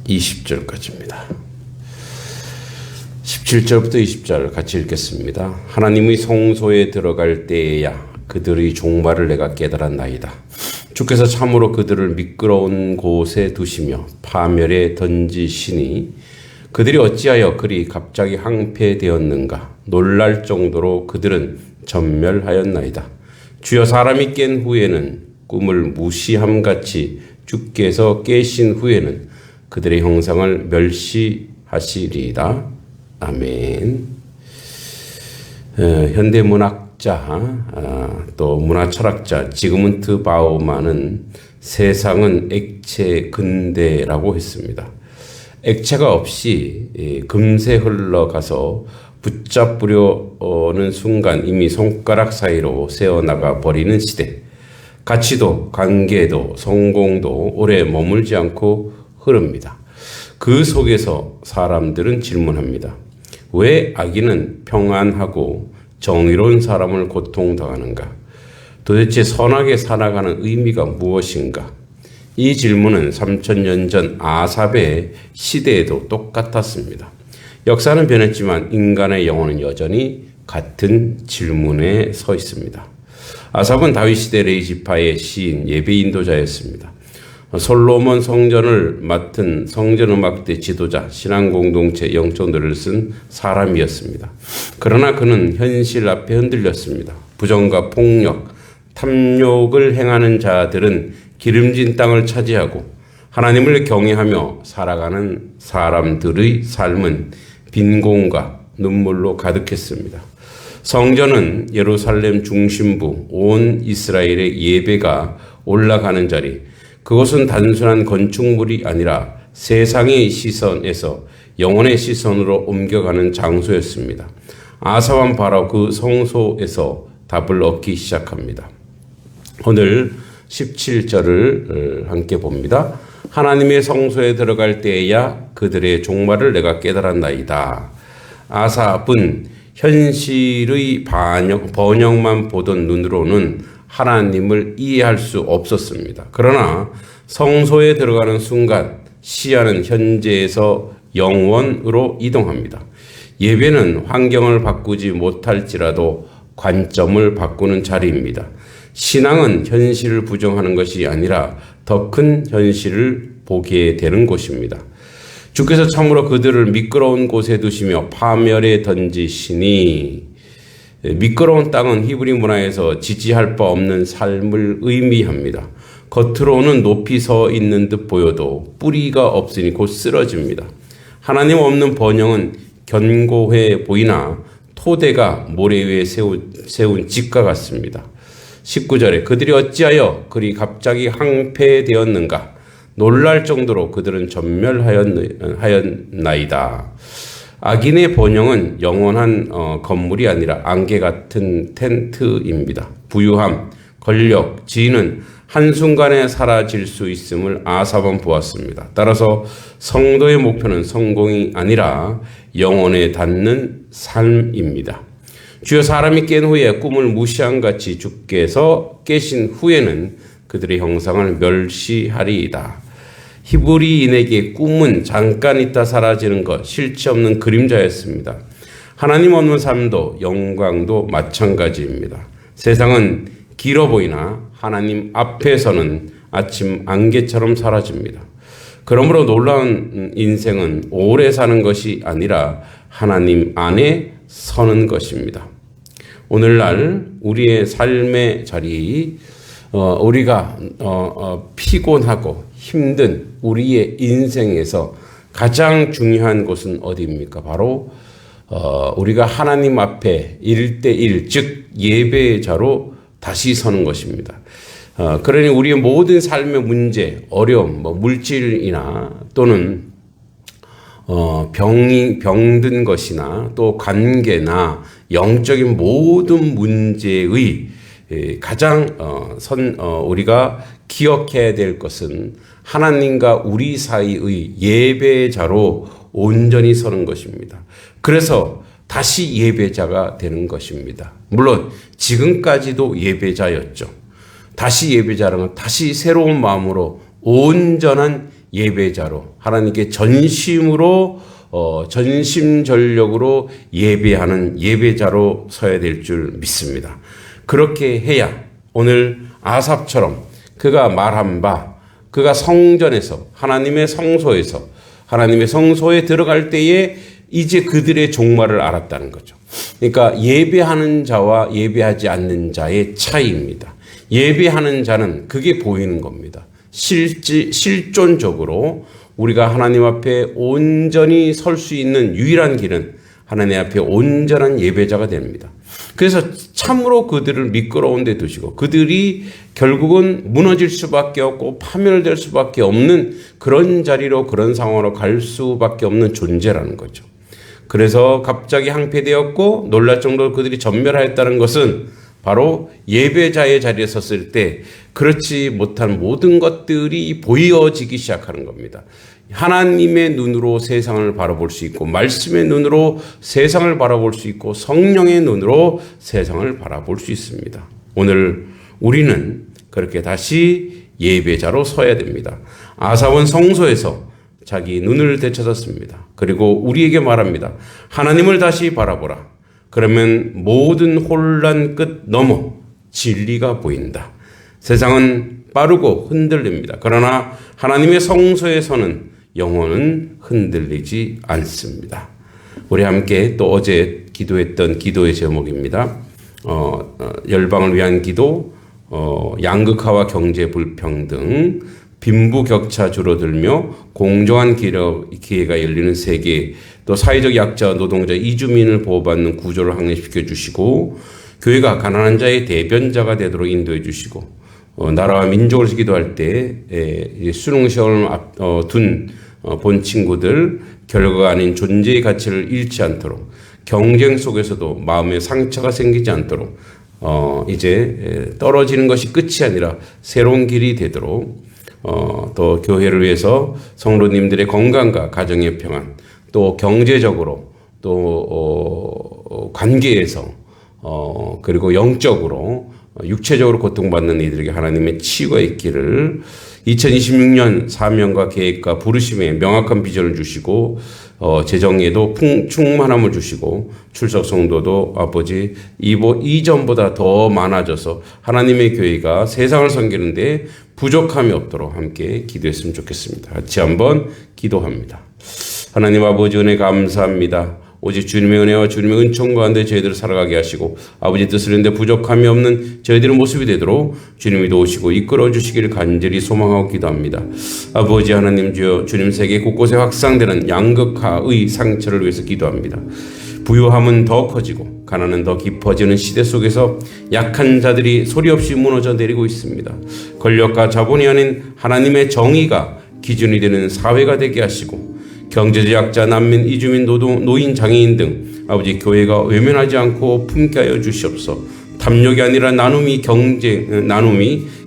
20절까지입니다. 17절부터 20절 같이 읽겠습니다. 하나님의 성소에 들어갈 때에야 그들의 종말을 내가 깨달았나이다. 주께서 참으로 그들을 미끄러운 곳에 두시며 파멸에 던지시니 그들이 어찌하여 그리 갑자기 항폐되었는가. 놀랄 정도로 그들은 전멸하였나이다. 주여, 사람이 깬 후에는 꿈을 무시함같이 주께서 깨신 후에는 그들의 형상을 멸시하시리이다. 아멘. 현대문학자 또 문화철학자 지그문트 바우만은 세상은 액체 근대라고 했습니다. 액체가 없이 금세 흘러가서 붙잡으려는 순간 이미 손가락 사이로 새어나가 버리는 시대. 가치도 관계도 성공도 오래 머물지 않고 흐릅니다. 그 속에서 사람들은 질문합니다. 왜 악인은 평안하고 정의로운 사람을 고통당하는가? 도대체 선하게 살아가는 의미가 무엇인가? 이 질문은 3000년 전 아삽의 시대에도 똑같았습니다. 역사는 변했지만 인간의 영혼은 여전히 같은 질문에 서 있습니다. 아삽은 다윗 시대 레이지파의 시인 예배 인도자였습니다. 솔로몬 성전을 맡은 성전음악대 지도자, 신앙공동체 영전들을 쓴 사람이었습니다. 그러나 그는 현실 앞에 흔들렸습니다. 부정과 폭력, 탐욕을 행하는 자들은 기름진 땅을 차지하고 하나님을 경외하며 살아가는 사람들의 삶은 빈곤과 눈물로 가득했습니다. 성전은 예루살렘 중심부 온 이스라엘의 예배가 올라가는 자리, 그것은 단순한 건축물이 아니라 세상의 시선에서 영혼의 시선으로 옮겨가는 장소였습니다. 아삽은 바로 그 성소에서 답을 얻기 시작합니다. 오늘 17절을 함께 봅니다. 하나님의 성소에 들어갈 때에야 그들의 종말을 내가 깨달았나이다. 아삽은 현실의 번영만 보던 눈으로는 하나님을 이해할 수 없었습니다. 그러나 성소에 들어가는 순간 시야는 현재에서 영원으로 이동합니다. 예배는 환경을 바꾸지 못할지라도 관점을 바꾸는 자리입니다. 신앙은 현실을 부정하는 것이 아니라 더 큰 현실을 보게 되는 곳입니다. 주께서 참으로 그들을 미끄러운 곳에 두시며 파멸에 던지시니, 미끄러운 땅은 히브리 문화에서 지지할 바 없는 삶을 의미합니다. 겉으로는 높이 서 있는 듯 보여도 뿌리가 없으니 곧 쓰러집니다. 하나님 없는 번영은 견고해 보이나 토대가 모래 위에 세운 집과 같습니다. 19절에 그들이 어찌하여 그리 갑자기 항폐되었는가. 놀랄 정도로 그들은 전멸하였나이다. 악인의 번영은 영원한 건물이 아니라 안개 같은 텐트입니다. 부유함, 권력, 지위는 한순간에 사라질 수 있음을 아삽은 보았습니다. 따라서 성도의 목표는 성공이 아니라 영혼에 닿는 삶입니다. 주여, 사람이 깬 후에 꿈을 무시한 같이 주께서 깨신 후에는 그들의 형상을 멸시하리이다. 히브리인에게 꿈은 잠깐 있다 사라지는 것, 실체 없는 그림자였습니다. 하나님 없는 삶도 영광도 마찬가지입니다. 세상은 길어 보이나 하나님 앞에서는 아침 안개처럼 사라집니다. 그러므로 놀라운 인생은 오래 사는 것이 아니라 하나님 안에 서는 것입니다. 오늘날 우리의 삶의 자리, 우리가 피곤하고 힘든 우리의 인생에서 가장 중요한 곳은 어디입니까? 바로 우리가 하나님 앞에 1대1, 즉 예배자로 다시 서는 것입니다. 그러니 우리의 모든 삶의 문제, 어려움, 물질이나 또는 병든 것이나 또 관계나 영적인 모든 문제의 가장 우리가 기억해야 될 것은 하나님과 우리 사이의 예배자로 온전히 서는 것입니다. 그래서 다시 예배자가 되는 것입니다. 물론 지금까지도 예배자였죠. 다시 예배자라는 다시 새로운 마음으로 온전한 예배자로 하나님께 전심으로 전심전력으로 예배하는 예배자로 서야 될 줄 믿습니다. 그렇게 해야 오늘 아삽처럼 그가 말한 바 그가 성전에서 하나님의 성소에 들어갈 때에 이제 그들의 종말을 알았다는 거죠. 그러니까 예배하는 자와 예배하지 않는 자의 차이입니다. 예배하는 자는 그게 보이는 겁니다. 실존적으로 우리가 하나님 앞에 온전히 설 수 있는 유일한 길은 하나님 앞에 온전한 예배자가 됩니다. 그래서 참으로 그들을 미끄러운 데 두시고 그들이 결국은 무너질 수밖에 없고 파멸될 수밖에 없는 그런 자리로 그런 상황으로 갈 수밖에 없는 존재라는 거죠. 그래서 갑자기 항폐되었고 놀랄 정도로 그들이 전멸하였다는 것은 바로 예배자의 자리에 섰을 때 그렇지 못한 모든 것들이 보여지기 시작하는 겁니다. 하나님의 눈으로 세상을 바라볼 수 있고 말씀의 눈으로 세상을 바라볼 수 있고 성령의 눈으로 세상을 바라볼 수 있습니다. 오늘 우리는 그렇게 다시 예배자로 서야 됩니다. 아삽은 성소에서 자기 눈을 되찾았습니다. 그리고 우리에게 말합니다. 하나님을 다시 바라보라. 그러면 모든 혼란 끝 넘어 진리가 보인다. 세상은 빠르고 흔들립니다. 그러나 하나님의 성소에서는 영혼은 흔들리지 않습니다. 우리 함께 또 어제 기도했던 기도의 제목입니다. 열방을 위한 기도, 양극화와 경제 불평등, 빈부격차 줄어들며 공정한 기회가 열리는 세계, 또 사회적 약자와 노동자, 이주민을 보호받는 구조를 확립시켜 주시고 교회가 가난한 자의 대변자가 되도록 인도해 주시고 나라와 민족을 기도할 때 수능 시험을 둔 본 친구들 결과가 아닌 존재의 가치를 잃지 않도록 경쟁 속에서도 마음에 상처가 생기지 않도록 이제 떨어지는 것이 끝이 아니라 새로운 길이 되도록 또 교회를 위해서 성도님들의 건강과 가정의 평안 또 경제적으로 또 관계에서 그리고 영적으로 육체적으로 고통받는 이들에게 하나님의 치유가 있기를 2026년 사명과 계획과 부르심에 명확한 비전을 주시고 재정에도 충만함을 주시고 출석 성도도 아버지 이전보다 더 많아져서 하나님의 교회가 세상을 섬기는데 부족함이 없도록 함께 기도했으면 좋겠습니다. 같이 한번 기도합니다. 하나님 아버지 은혜 감사합니다. 오직 주님의 은혜와 주님의 은총 가운데 저희들을 살아가게 하시고 아버지 뜻을 이루는데 부족함이 없는 저희들의 모습이 되도록 주님이 도우시고 이끌어 주시기를 간절히 소망하고 기도합니다. 아버지 하나님 주여 주님 세계 곳곳에 확산되는 양극화의 상처를 위해서 기도합니다. 부유함은 더 커지고 가난은 더 깊어지는 시대 속에서 약한 자들이 소리 없이 무너져 내리고 있습니다. 권력과 자본이 아닌 하나님의 정의가 기준이 되는 사회가 되게 하시고 경제적 약자, 난민, 이주민, 노인, 장애인 등 아버지 교회가 외면하지 않고 품게 하여 주시옵소서. 탐욕이 아니라 나눔이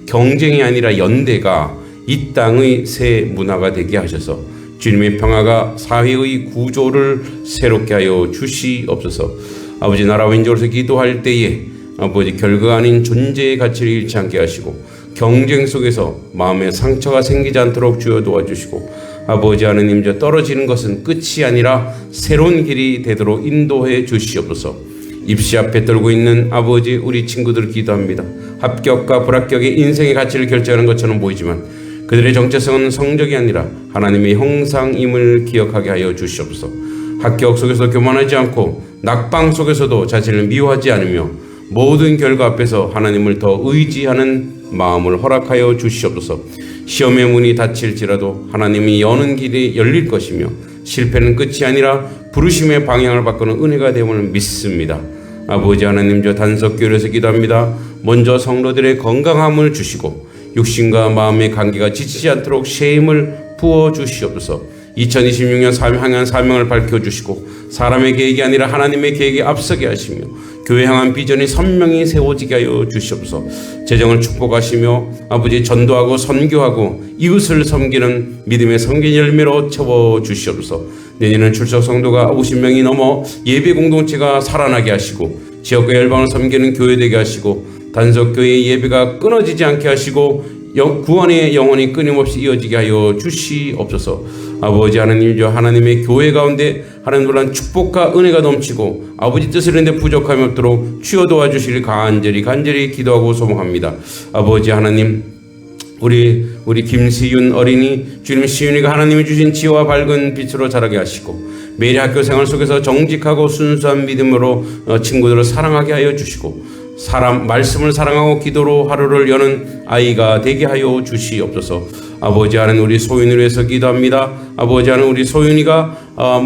경쟁이 아니라 연대가 이 땅의 새 문화가 되게 하셔서 주님의 평화가 사회의 구조를 새롭게 하여 주시옵소서. 아버지 나라와 민족으로서 기도할 때에 아버지 결과가 아닌 존재의 가치를 잃지 않게 하시고 경쟁 속에서 마음에 상처가 생기지 않도록 주여 도와주시고 아버지 하나님 저 떨어지는 것은 끝이 아니라 새로운 길이 되도록 인도해 주시옵소서. 입시 앞에 떨고 있는 아버지 우리 친구들 기도합니다. 합격과 불합격의 인생의 가치를 결정하는 것처럼 보이지만 그들의 정체성은 성적이 아니라 하나님의 형상임을 기억하게 하여 주시옵소서. 합격 속에서 교만하지 않고 낙방 속에서도 자신을 미워하지 않으며 모든 결과 앞에서 하나님을 더 의지하는 마음을 허락하여 주시옵소서. 시험의 문이 닫힐지라도 하나님이 여는 길이 열릴 것이며 실패는 끝이 아니라 부르심의 방향을 바꾸는 은혜가 됨을 믿습니다. 아버지 하나님 저 단석교회에서 기도합니다. 먼저 성도들의 건강함을 주시고 육신과 마음의 관계가 지치지 않도록 쉼을 부어주시옵소서. 2026년 향한 사명을 밝혀주시고 사람의 계획이 아니라 하나님의 계획에 앞서게 하시며 교회 향한 비전이 선명히 세워지게 하여 주시옵소서. 재정을 축복하시며 아버지 전도하고 선교하고 이웃을 섬기는 믿음의 성긴 열매로 채워주시옵소서. 내년은 출석 성도가 50명이 넘어 예배 공동체가 살아나게 하시고 지역과 열방을 섬기는 교회 되게 하시고 단속교회의 예배가 끊어지지 않게 하시고 구원의 영혼이 끊임없이 이어지게 하여 주시옵소서. 아버지 하나님, 하나님의 교회 가운데 하나님 놀란 축복과 은혜가 넘치고 아버지 뜻을 이루는데 부족함이 없도록 주여 도와주시길 간절히 기도하고 소망합니다. 아버지 하나님, 우리 김시윤 어린이, 주님 시윤이가 하나님이 주신 지혜와 밝은 빛으로 자라게 하시고 매일 학교 생활 속에서 정직하고 순수한 믿음으로 친구들을 사랑하게 하여 주시고 말씀을 사랑하고 기도로 하루를 여는 아이가 되게 하여 주시옵소서. 아버지 하나님, 우리 소윤을 위해서 기도합니다. 아버지 하나님, 우리 소윤이가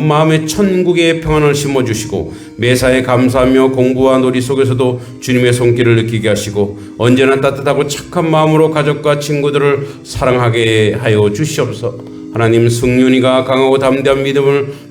마음의 천국의 평안을 심어주시고 매사에 감사하며 공부와 놀이 속에서도 주님의 손길을 느끼게 하시고 언제나 따뜻하고 착한 마음으로 가족과 친구들을 사랑하게 하여 주시옵소서. 하나님, 승윤이가 강하고 담대한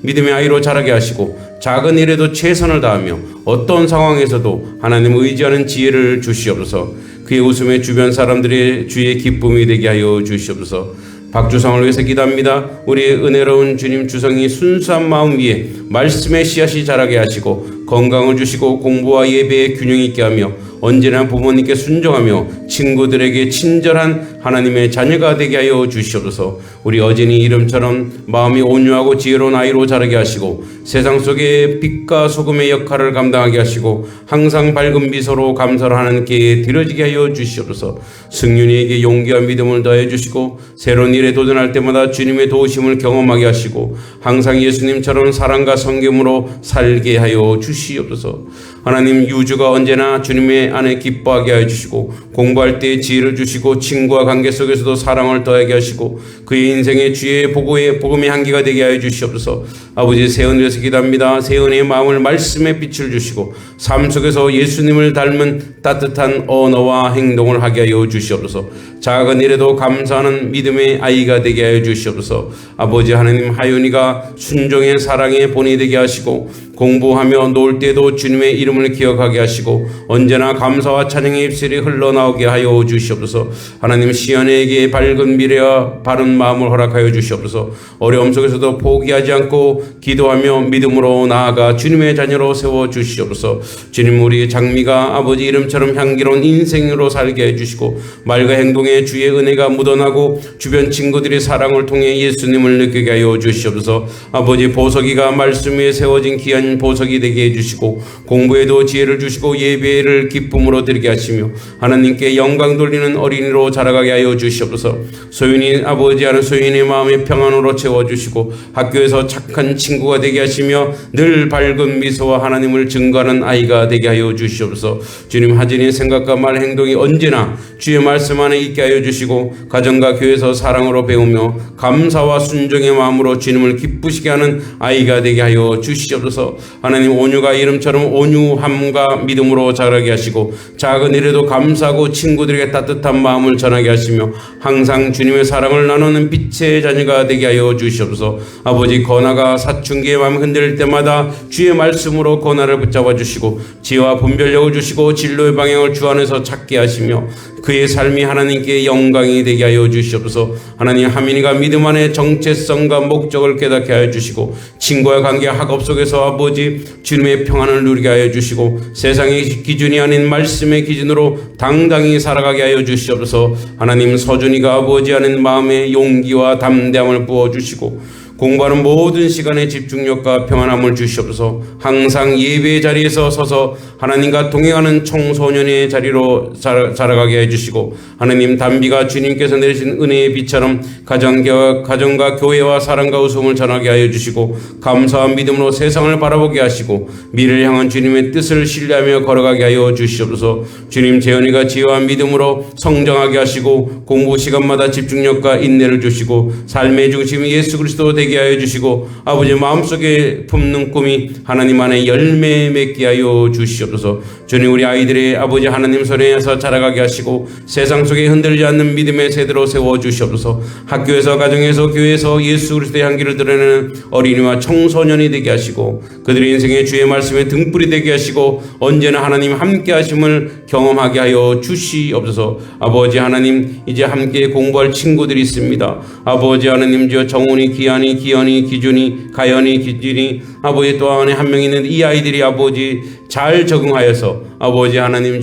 믿음의 아이로 자라게 하시고 작은 일에도 최선을 다하며 어떤 상황에서도 하나님 의지하는 지혜를 주시옵소서. 그의 웃음에 주변 사람들의 주의 기쁨이 되게 하여 주시옵소서. 박주성을 위해서 기도합니다. 우리의 은혜로운 주님, 주성이 순수한 마음 위에 말씀의 씨앗이 자라게 하시고 건강을 주시고 공부와 예배의 균형 있게 하며 언제나 부모님께 순종하며 친구들에게 친절한 하나님의 자녀가 되게 하여 주시옵소서. 우리 어진이 이름처럼 마음이 온유하고 지혜로운 아이로 자라게 하시고 세상 속에 빛과 소금의 역할을 감당하게 하시고 항상 밝은 미소로 감사를 하나님께 드려지게 하여 주시옵소서. 승윤이에게 용기와 믿음을 더해 주시고 새로운 일에 도전할 때마다 주님의 도우심을 경험하게 하시고 항상 예수님처럼 사랑과 성김으로 살게 하여 주시옵소서. 하나님, 유주가 언제나 주님의 안에 기뻐하게 하여 주시고 공부할 때 지혜를 주시고 친구와 관계 속에서도 사랑을 더하게 하시고 그의 인생의 주의 복음의 향기가 되게 하여 주시옵소서. 아버지, 세은에서 기도합니다. 세은의 마음을 말씀의 빛을 주시고 삶 속에서 예수님을 닮은 따뜻한 언어와 행동을 하게 하여 주시옵소서. 작은 일에도 감사하는 믿음의 아이가 되게 하여 주시옵소서. 아버지 하나님, 하윤이가 순종의 사랑의 본이 되게 하시고 공부하며 놀 때도 주님의 이름을 기억하게 하시고 언제나 감사와 찬양의 입술이 흘러나오게 하여 주시옵소서. 하나님, 시연에게 밝은 미래와 바른 마음을 허락하여 주시옵소서. 어려움 속에서도 포기하지 않고 기도하며 믿음으로 나아가 주님의 자녀로 세워주시옵소서. 주님, 우리 장미가 아버지 이름처럼 향기로운 인생으로 살게 해주시고 말과 행동에 주의 은혜가 묻어나고 주변 친구들의 사랑을 통해 예수님을 느끼게 하여 주시옵소서. 아버지, 보석이가 말씀 위에 세워진 귀한 보석이 되게 해주시고 공부에도 지혜를 주시고 예배를 기쁨으로 드리게 하시며 하나님께 영광 돌리는 어린이로 자라가게 하여 주시옵소서. 소윤이 아버지 하는 소윤의 마음의 평안으로 채워주시고 학교에서 착한 친구가 되게 하시며 늘 밝은 미소와 하나님을 증거하는 아이가 되게 하여 주시옵소서. 주님, 하진이의 생각과 말 행동이 언제나 주의 말씀 안에 있게 하여 주시고 가정과 교회에서 사랑으로 배우며 감사와 순종의 마음으로 주님을 기쁘시게 하는 아이가 되게 하여 주시옵소서. 하나님, 온유가 이름처럼 온유함과 믿음으로 자라게 하시고 작은 일에도 감사하고 친구들에게 따뜻한 마음을 전하게 하시며 항상 주님의 사랑을 나누는 빛의 자녀가 되게 하여 주시옵소서. 아버지, 건아가 사춘기의 마음 흔들릴 때마다 주의 말씀으로 건아를 붙잡아 주시고 지혜와 분별력을 주시고 진로의 방향을 주 안에서 찾게 하시며 그의 삶이 하나님께 영광이 되게 하여 주시옵소서. 하나님, 하민이가 믿음 안에 정체성과 목적을 깨닫게 하여 주시고 친구와 관계 학업 속에서 아버지 주님의 평안을 누리게 하여 주시고 세상의 기준이 아닌 말씀의 기준으로 당당히 살아가게 하여 주시옵소서. 하나님, 서준이가 아버지 하는 마음에 용기와 담대함을 부어주시고 공부하는 모든 시간에 집중력과 평안함을 주시옵소서. 항상 예배의 자리에서 서서 하나님과 동행하는 청소년의 자리로 자라가게 해주시고 하나님, 담비가 주님께서 내리신 은혜의 빛처럼 가정과 교회와 사랑과 웃음을 전하게 하여 주시고 감사와 믿음으로 세상을 바라보게 하시고 미래를 향한 주님의 뜻을 신뢰하며 걸어가게 하여 주시옵소서. 주님, 재현이가 지혜와 믿음으로 성장하게 하시고 공부 시간마다 집중력과 인내를 주시고 삶의 중심이 예수 그리스도 되게 하여 주시고 아버지 마음속에 품는 꿈이 하나님 안에 열매 맺게 하여 주시옵소서. 주님, 우리 아이들의 아버지 하나님 손에서 자라가게 하시고 세상 속에 흔들리지 않는 믿음의 세대로 세워주시옵소서. 학교에서 가정에서 교회에서 예수 그리스도의 향기를 드러내는 어린이와 청소년이 되게 하시고 그들의 인생에 주의 말씀에 등불이 되게 하시고 언제나 하나님 함께 하심을 경험하게 하여 주시옵소서. 아버지 하나님, 이제 함께 공부할 친구들이 있습니다. 아버지 하나님, 저 정훈이, 기한이, 기현이, 기준이, 가연이, 기진이 아버지 또 안에 한 명 있는 이 아이들이 아버지 잘 적응하여서 아버지 하나님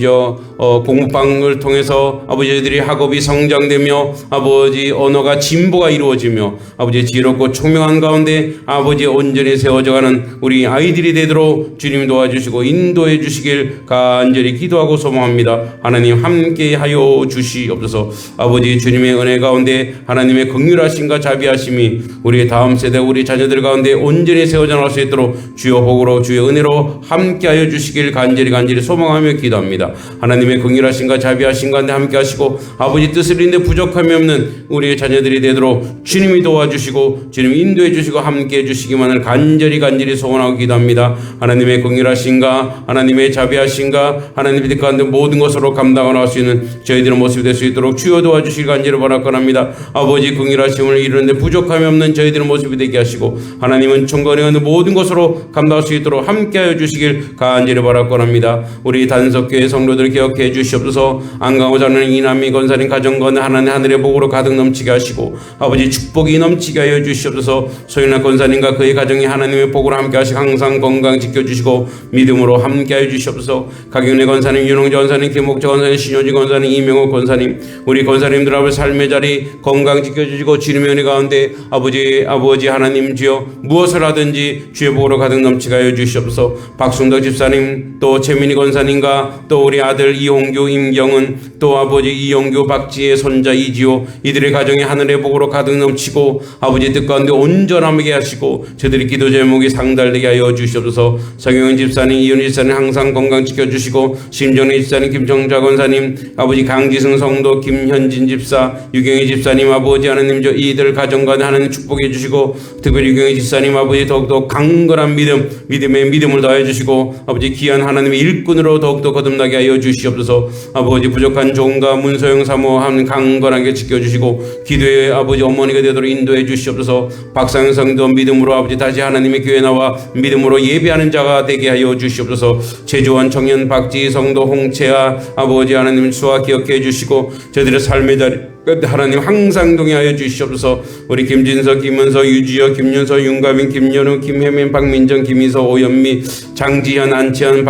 공부방을 통해서 아버지 저희들이 학업이 성장되며 아버지 언어가 진보가 이루어지며 아버지 지혜롭고 총명한 가운데 아버지 온전히 세워져가는 우리 아이들이 되도록 주님 도와주시고 인도해 주시길 간절히 기도하고 소망합니다. 하나님 함께하여 주시옵소서. 아버지 주님의 은혜 가운데 하나님의 긍휼하심과 자비하심이 우리 다음 세대 우리 자녀들 가운데 온전히 세워져 나갈 수 있도록 주여 복으로 주여 은혜로 함께하여 주시길 간절히 소망하며 기도합니다. 하나님의 긍휼하심과 자비하심 가운데 함께하시고 아버지 뜻을 이루는데 부족함이 없는 우리의 자녀들이 되도록 주님이 도와주시고 주님이 인도해 주시고 함께해 주시기만을 간절히 소원하고 기도합니다. 하나님의 긍휼하심과 하나님의 자비하심과 하나님의 뜻 가운데 모든 것으로 감당하여 나갈 수 있는 저희들의 모습이 될 수 있도록 주여 도와주시길 간절히 바라옵나이다. 아버지 긍휼하심을 이루는데 부족함이 없는 저희들의 모습이 되게 하시고 하나님은 총괄에 있는 모든 것으로 감당할 수 있도록 함께하여 주시길 간절히 바라옵나이다. 우리 단석교회 성도들 기억해 주시옵소서. 안강호자 하는 이남미 권사님 가정과 하나님 하늘의 복으로 가득 넘치게 하시고 아버지 축복이 넘치게 하여 주시옵소서. 소윤아 권사님과 그의 가정이 하나님의 복으로 함께 하시고 항상 건강 지켜주시고 믿음으로 함께 하여 주시옵소서. 강윤혜 권사님, 윤홍재 권사님, 김목재 권사님, 신효지 권사님, 이명호 권사님 우리 권사님들 아버지 삶의 자리 건강 지켜주시고 주님의 은혜 가운데 아버지 하나님 주여 무엇을 하든지 주의 복으로 가득 넘치게 하여 주시옵소서. 박순덕 집사님 또 최민희 권사님과 또 우리 아들 이홍규 임경은 또 아버지 이용규 박지의 손자 이지호 이들의 가정이 하늘의 복으로 가득 넘치고 아버지 뜻 가운데 온전하게 하시고 저들의 기도 제목이 상달되게 하여 주시옵소서. 성경은 집사님 이윤희 집사님 항상 건강 지켜주시고 심정희 집사님 김정자 권사님 아버지 강지승 성도 김현진 집사 유경희 집사님 아버지 하나님 이들 가정과 하나님 축복해 주시고 특별히 유경희 집사님 아버지 더욱더 강건한 믿음의 믿음을 더해 주시고 아버지 귀한 하나님의 일꾼으로 더욱더 거듭나게 하여 주시옵소서. 아버지 부족한 종과 문소영 사모 한 강건하게 지켜주시고 기도의 아버지 어머니가 되도록 인도해 주시옵소서. 박상현 성도 믿음으로 아버지 다시 하나님의 교회 나와 믿음으로 예배하는 자가 되게 하여 주시옵소서. 제주원 청년 박지희 성도 홍채아 아버지 하나님 수와 기억해 주시고 저들의 삶의 자리 하나님 항상 동행하여 주시옵소서. 우리 김진석, 김은서, 유지혁, 김윤서, 윤가빈, 김연우, 김혜민, 박민정, 김희서, 오연미, 장지현, 안치현,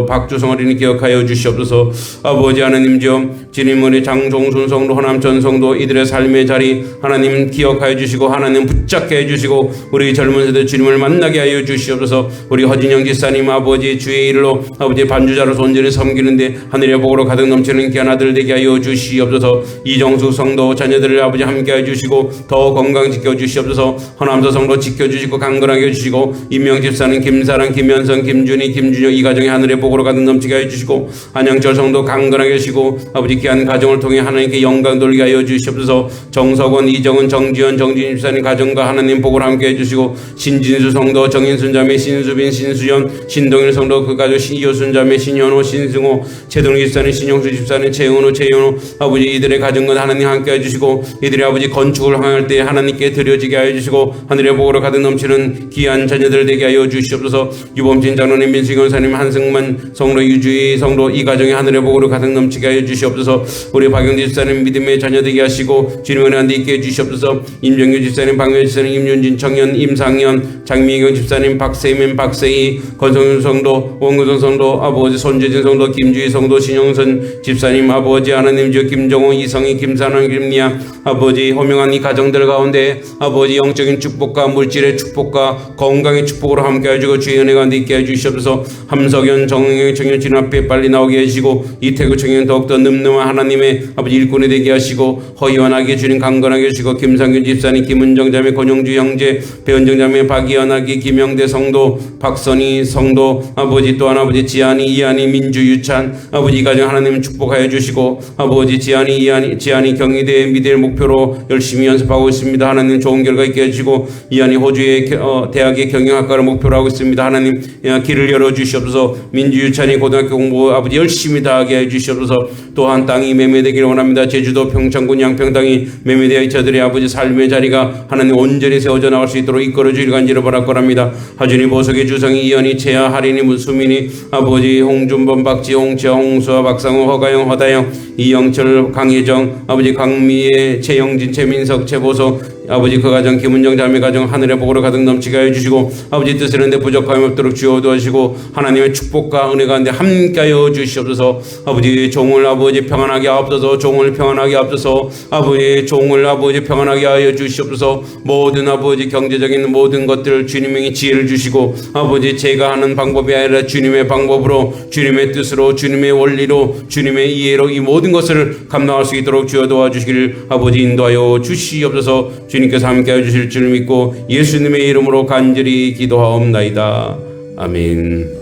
박주성 어린이 기억하여 주시옵소서. 아버지 하나님 진인문의 장종순 성도 허남전 성도 이들의 삶의 자리 하나님 기억하여 주시고 하나님 붙잡게 해주시고 우리 젊은 세대 주님을 만나게 하여 주시옵소서. 우리 허진영 집사님 아버지 주의 일로 아버지 반주자로서 온전히 섬기는데 하늘의 복으로 가득 넘치는 귀한 아들 되게 하여 주시옵소서. 이정숙 성도 자녀들을 아버지 함께 해주시고 더 건강 지켜주시옵소서. 허남서 성도 지켜주시고 강건하게 해주시고 임명 집사님 김사랑 김현성 김준희 김준혁 이 가정에 하늘의 복으로 가득 넘치게 해주시고 안양철 성도 강건하게 해주시고 아버지 귀한 가정을 통해 하나님께 영광 돌리게 하여 주시옵소서. 정석원 이정은 정지현 정진 집사님 가정과 하나님 복을 함께 해주시고 신진수 성도 정인순 자매 신수빈 신수연 신동일 성도 그 가족 신효순 자매 신현호 신승호 최동희 집사님 신용수 집사님 최은호 최윤호 아버지 이들의 가정과 하나님 함께 해주시고 이들의 아버지 건축을 향할 때 하나님께 드려지게 하여 주시고 하늘의 복으로 가득 넘치는 귀한 자녀들 되게 하여 주시옵소서. 유범진 장로님 민수경 사님 한승만 성도 유주희 성도 이 가정의 하늘의 복으로 가득 넘치게 하여 주시옵소서. 우리 박영지 집사님 믿음의 자녀 되게 하시고 주님의 은혜 안에 있게 해주시옵소서. 임정규 집사님 박명희 집사님 임윤진 청년 임상현 장미경 집사님 박세민 박세희 권성윤 성도 원구선 성도 아버지 손재진 성도 김주희 성도 신영선 집사님 아버지 하나님 주 김정호 이성희 김산원 김미양 아버지 호명한 이 가정들 가운데 아버지 영적인 축복과 물질의 축복과 건강의 축복으로 함께 해주고 주의 은혜가 있게 해주시옵소서. 함석연 정영의 청년 진 앞에 빨리 나오게 해주시고 이태구 청년 더욱더 늠름한 하나님의 아버지 일꾼이 되게 하시고 허이원하게 주님 강건하게 해주시고 김상균 집사님 김은정 자매 권용주 형제 배은정 자매 박이연하기 김영대 성도 박선희 성도 아버지 또한 아버지 지안이 이안이 민주 유찬 아버지 이 가정 하나님 축복하여 주시고 아버지 지안이 경희대 미래를 목표로 열심히 연습하고 있습니다. 하나님 좋은 결과 있게 해주시고 이안이 호주의 대학의 경영학과를 목표로 하고 있습니다. 하나님 길을 열어주시옵소서. 민주유찬이 고등학교 공부 아버지 열심히 다하게 해주시옵소서. 또한 땅이 매매되기를 원합니다. 제주도 평창군 양평땅이 매매되어 저들의 아버지 삶의 자리가 하나님 온전히 세워져 나올 수 있도록 이끌어 주길 간절히 바랄거랍니다. 하준이 보석이 주성이 이현이 채아 하린이 문수민이 아버지 홍준범 박지 홍채아 홍수아 박상호 허가영 허다영 이영철 강혜정 아버지 강미애 최영진 최민석 최보석 아버지 그 가정 김은정 자매 가정 하늘의 복으로 가득 넘치게 하여 주시고 아버지 뜻을는데 부족함이 없도록 주여 도와주시고 하나님의 축복과 은혜 가운데 함께하여 주시옵소서. 아버지 종을 아버지 평안하게 하옵소서. 종을 평안하게 하옵소서. 아버지 종을 아버지 평안하게 하여 주시옵소서. 모든 아버지 경제적인 모든 것들 주님의 지혜를 주시고 아버지 제가 하는 방법이 아니라 주님의 방법으로 주님의 뜻으로 주님의 원리로 주님의 이해로 이 모든 것을 감당할 수 있도록 주여 도와주시기를 아버지 인도하여 주시옵소서. 주님께서 함께해 주실 줄 믿고 예수님의 이름으로 간절히 기도하옵나이다. 아멘.